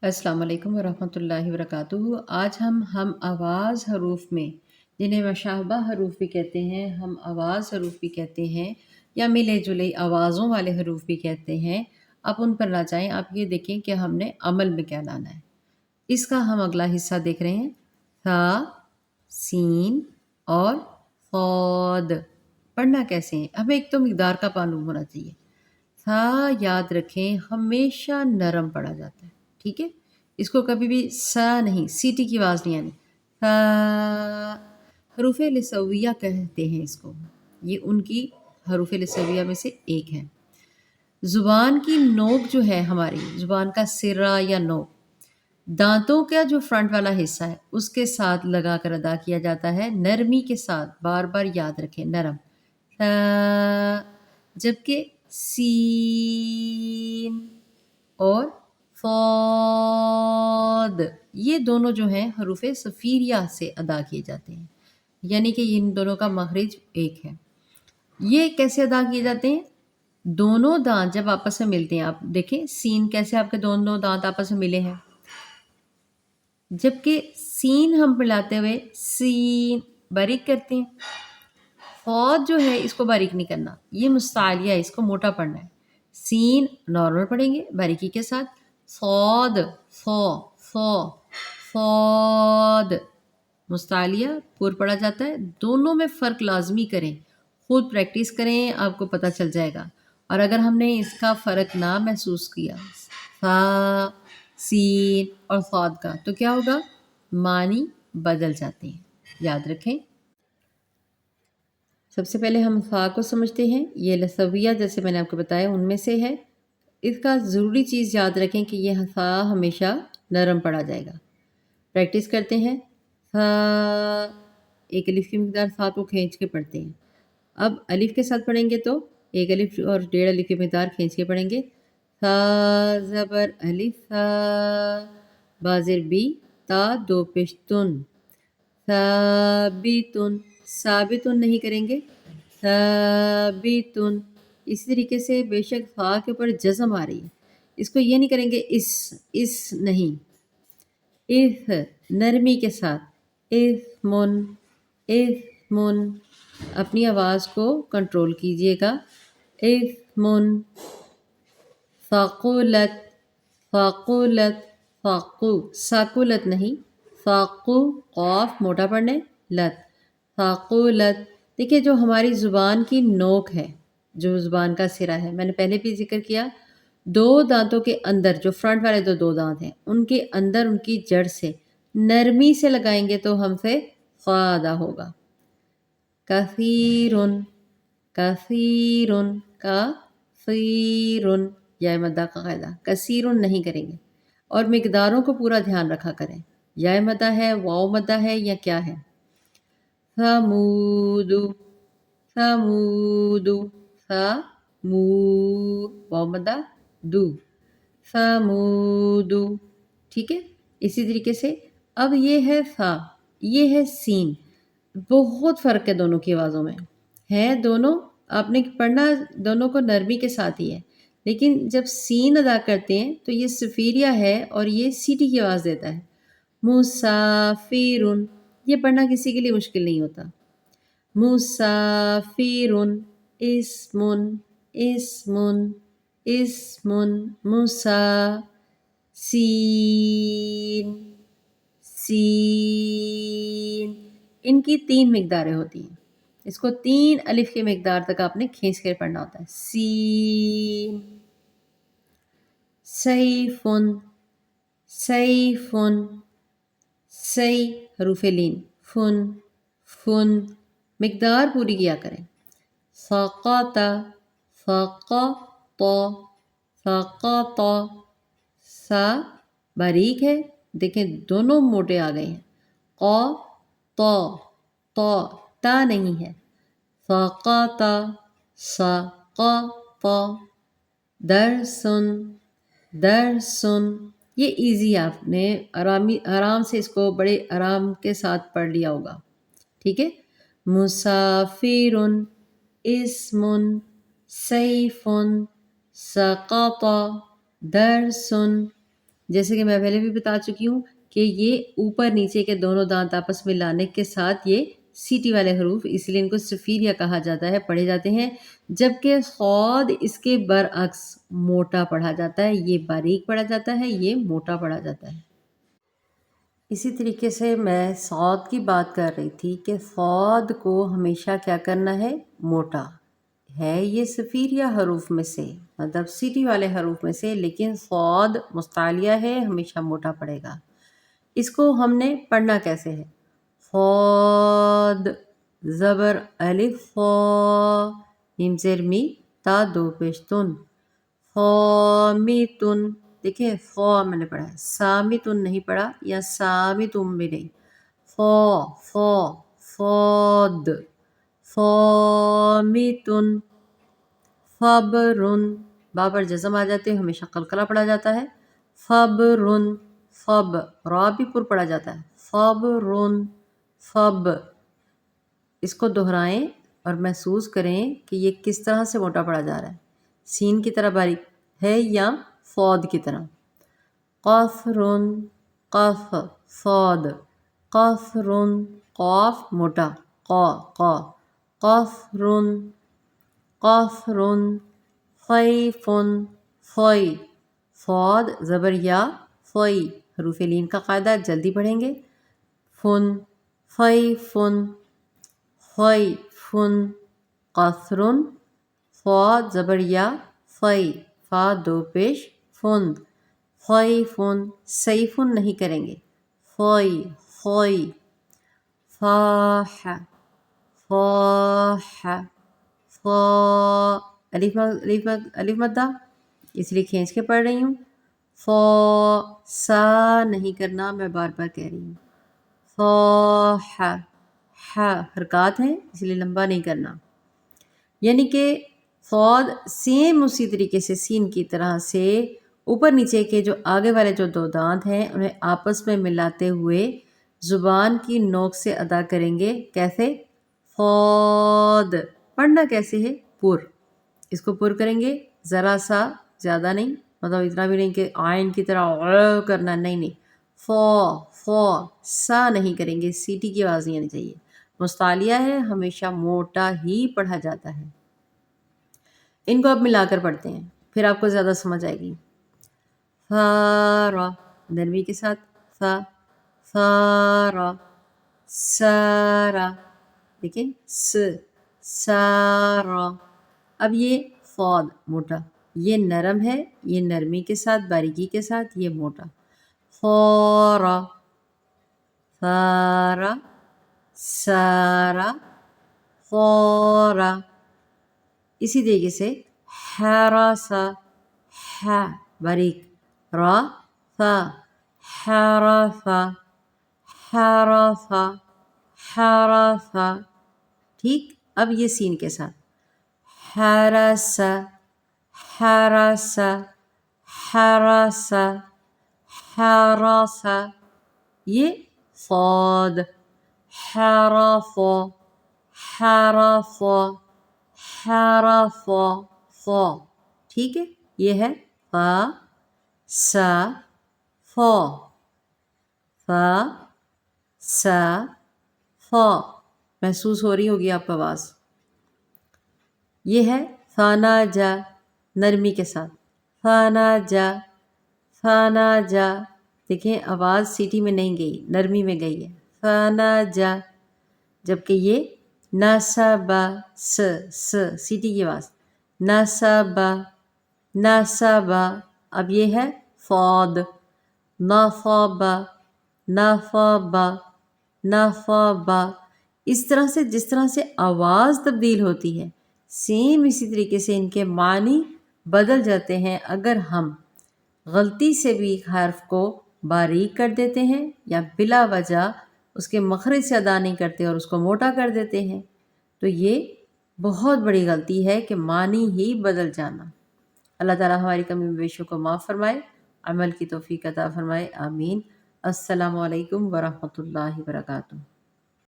السلام علیکم ورحمۃ اللہ وبرکاتہ۔ آج ہم آواز حروف میں، جنہیں مشابہ حروف بھی کہتے ہیں، ہم آواز حروف بھی کہتے ہیں یا ملے جلے آوازوں والے حروف بھی کہتے ہیں، آپ ان پر نہ جائیں، آپ یہ دیکھیں کہ ہم نے عمل میں کیا لانا ہے۔ اس کا ہم اگلا حصہ دیکھ رہے ہیں، ثا، سین اور صاد۔ پڑھنا کیسے ہے؟ ہمیں ایک تو مقدار کا معلوم ہونا چاہیے۔ ثا یاد رکھیں ہمیشہ نرم پڑھا جاتا ہے، ٹھیک ہے؟ اس کو کبھی بھی سا نہیں، سیٹی کی آواز نہیں آنی۔ ثا حروف لسویہ کہتے ہیں اس کو، یہ ان کی حروف لسویہ میں سے ایک ہے۔ زبان کی نوک جو ہے، ہماری زبان کا سرہ یا نوک، دانتوں کا جو فرنٹ والا حصہ ہے اس کے ساتھ لگا کر ادا کیا جاتا ہے، نرمی کے ساتھ، بار بار یاد رکھیں، نرم۔ جبکہ سین اور صاد یہ دونوں جو ہیں حروف صفیریہ سے ادا کیے جاتے ہیں، یعنی کہ ان دونوں کا مخرج ایک ہے۔ یہ کیسے ادا کیے جاتے ہیں؟ دونوں دانت جب آپس میں ملتے ہیں، آپ دیکھیں سین کیسے آپ کے دونوں دانت آپس میں ملے ہیں، جبکہ سین ہم ملاتے ہوئے سین باریک کرتے ہیں، صاد جو ہے اس کو باریک نہیں کرنا، یہ مستعلیہ ہے، اس کو موٹا پڑھنا ہے۔ سین نارمل پڑھیں گے باریکی کے ساتھ، صاد صو صو صاد مستعلیہ پر پڑھا جاتا ہے۔ دونوں میں فرق لازمی کریں، خود پریکٹس کریں، آپ کو پتہ چل جائے گا۔ اور اگر ہم نے اس کا فرق نہ محسوس کیا، فا، سین اور صاد کا، تو کیا ہوگا؟ معنی بدل جاتے ہیں، یاد رکھیں۔ سب سے پہلے ہم فا کو سمجھتے ہیں، یہ لسویہ جیسے میں نے آپ کو بتایا ان میں سے ہے۔ اس کا ضروری چیز یاد رکھیں کہ یہ فا ہمیشہ نرم پڑھا جائے گا۔ پریکٹس کرتے ہیں، فا، ایک الف کی مقدار فا کو کھینچ کے پڑھتے ہیں۔ اب الف کے ساتھ پڑھیں گے تو ایک الف اور ڈیڑھ الف کی مقدار کھینچ کے پڑھیں گے۔ فا زبر الف فا، بازر بی، تا دو پیش تن، ثابتن، ثابتن نہیں کریں گے، ثابتن۔ اسی طریقے سے بے شک فا کے اوپر جزم آ رہی ہے، اس کو یہ نہیں کریں گے اس نہیں، اف نرمی کے ساتھ، اثمن اثمن، اپنی آواز کو کنٹرول کیجئے گا، اثمن۔ ثقلت ثقلت ثقو، ثقلت نہیں، ثقو، قاف موٹا پڑھنے، لت، ثقلت۔ دیکھیں جو ہماری زبان کی نوک ہے، جو زبان کا سرا ہے، میں نے پہلے بھی ذکر کیا، دو دانتوں کے اندر جو فرنٹ والے دو دانت ہیں ان کے اندر ان کی جڑ سے نرمی سے لگائیں گے تو ہم سے خا ادا ہوگا۔ کثیرن کثیرن، کثیرن، یا مدہ کا قاعدہ، کثیرن نہیں کریں گے، اور مقداروں کو پورا دھیان رکھا کریں، یا مدہ ہے، واو مدہ ہے، یا کیا ہے۔ ثمود ثمود، ثمو، واو مدہ دو، ثمود، ٹھیک ہے۔ اسی طریقے سے اب یہ ہے ثا، یہ ہے سین، بہت فرق ہے دونوں کی آوازوں میں، ہے دونوں، آپ نے پڑھنا دونوں کو نرمی کے ساتھ ہی ہے، لیکن جب سین ادا کرتے ہیں تو یہ صفیریہ ہے اور یہ سیٹی کی آواز دیتا ہے۔ مسافرن، یہ پڑھنا کسی کے لیے مشکل نہیں ہوتا۔ مسافرن، اسمن اسمن اسمن، مسا، سین سین، ان کی 3 مقداریں ہوتی ہیں، اس کو 3 الف کی مقدار تک آپ نے کھینچ کے پڑھنا ہوتا ہے۔ سین، سیفن سیفن، سی حروف لین، فن فن، مقدار پوری کیا کریں۔ سقط سقط سقط، سا باریک ہے، دیکھیں دونوں موٹے آ گئے ہیں، قا تو تو، تا نہیں ہے، سقط سقط، درسن درسن، یہ ایزی، آپ نے آرام سے اس کو بڑے آرام کے ساتھ پڑھ لیا ہوگا، ٹھیک ہے۔ مسافرن، اسمن، سیفن، سقط، درسن، جیسے کہ میں پہلے بھی بتا چکی ہوں کہ یہ اوپر نیچے کے دونوں دانت آپس میں لانے کے ساتھ یہ سیٹی والے حروف، اس لیے ان کو صفیریہ کہا جاتا ہے، پڑھے جاتے ہیں، جبکہ صاد اس کے برعکس موٹا پڑھا جاتا ہے، یہ باریک پڑھا جاتا ہے، یہ موٹا پڑھا جاتا ہے۔ اسی طریقے سے میں صاد کی بات کر رہی تھی کہ صاد کو ہمیشہ کیا کرنا ہے؟ موٹا ہے، یہ صفیریہ حروف میں سے، مطلب سیٹی والے حروف میں سے، لیکن صاد مستعلیہ ہے، ہمیشہ موٹا پڑے گا۔ اس کو ہم نے پڑھنا کیسے ہے؟ صاد زبر الف فا میم زیر می تا دو پیش تن، فامیتن، دیکھیں فا میں نے پڑھا ہے، سامیتن نہیں پڑھا، یا سامیتم بھی نہیں، فا فا فاد، فامیتن، فبرن، با پر جزم آ جاتے ہیں، ہمیشہ قلقلہ پڑھا جاتا ہے، فبرن، فب، را بھی پر پڑھا جاتا ہے، فبرن، فب، اس کو دہرائیں اور محسوس کریں کہ یہ کس طرح سے موٹا پڑھا جا رہا ہے، سین کی طرح باریک ہے یا فاد کی طرح۔ قافرن، قف، فاد، قافرن، قاف موٹا، قا قا، قافرن، قافرن، فیفن، فوئی، فاد زبر یا، فوئی، حروف لین کا قاعدہ، جلدی پڑھیں گے، فن، فیفن، فیفن، قافرن، فاد زبر یا، فی، فا دو پیش، فن، فیفن، سیفن نہیں کریں گے، فوئی، فوئی، فاح، فاح، فا، الف مدہ اس لیے کھینچ کے پڑھ رہی ہوں، فا، سا نہیں کرنا، میں بار بار کہہ رہی ہوں، فاح، ہا حرکات ہیں اس لیے لمبا نہیں کرنا، یعنی کہ صاد سیم اسی طریقے سے سین کی طرح سے اوپر نیچے کے جو آگے والے جو دو دانت ہیں انہیں آپس میں ملاتے ہوئے زبان کی نوک سے ادا کریں گے، کیسے؟ فاد، پڑھنا کیسے ہے؟ پر، اس کو پر کریں گے، ذرا سا، زیادہ نہیں، مطلب اتنا بھی نہیں کہ آئین کی طرح کرنا، نہیں نہیں، فا فا، سا نہیں کریں گے، سیٹی کی آواز نہیں آنی چاہیے، مستعلیہ ہے، ہمیشہ موٹا ہی پڑھا جاتا ہے۔ ان کو اب ملا کر پڑھتے ہیں، پھر آپ کو زیادہ سمجھ آئے گی۔ فارا، نرمی کے ساتھ، فا، فارا، سارا، دیکھیں، س، سارا، اب یہ فاد موٹا، یہ نرم ہے، یہ نرمی کے ساتھ، باریکی کے ساتھ، یہ موٹا، فورا، فارا، سارا، فورا، اسی طریقے سے حراسا، ح باریک، را، فا، حرافا، حرافا، حرافا، ٹھیک، اب یہ سین کے ساتھ، حراسا، حراسا، حراسا، حراسا، یہ صاد، حرافا، حرافا، حرافا، فا، ٹھیک ہے، یہ ہے فا، سا، فا، فا، سا، فا، محسوس ہو رہی ہوگی آپ کو آواز۔ یہ ہے فانا جا، نرمی کے ساتھ، فانا جا، فانا جا، دیکھیں آواز سیٹی میں نہیں گئی، نرمی میں گئی ہے، فانا جا، جبکہ یہ ناسبا، س، سیٹی کی آواز، ناسبا، ناسبا، اب یہ ہے فاد، نافابا، نافابا، نافابا، اس طرح سے جس طرح سے آواز تبدیل ہوتی ہے سیم اسی طریقے سے ان کے معنی بدل جاتے ہیں اگر ہم غلطی سے بھی ایک حرف کو باریک کر دیتے ہیں یا بلا وجہ اس کے مخرج سے ادا نہیں کرتے اور اس کو موٹا کر دیتے ہیں، تو یہ بہت بڑی غلطی ہے کہ معنی ہی بدل جانا۔ اللہ تعالیٰ ہماری کمی بیشوں کو معاف فرمائے، عمل کی توفیق عطا فرمائے، آمین۔ السلام علیکم ورحمۃ اللہ وبرکاتہ۔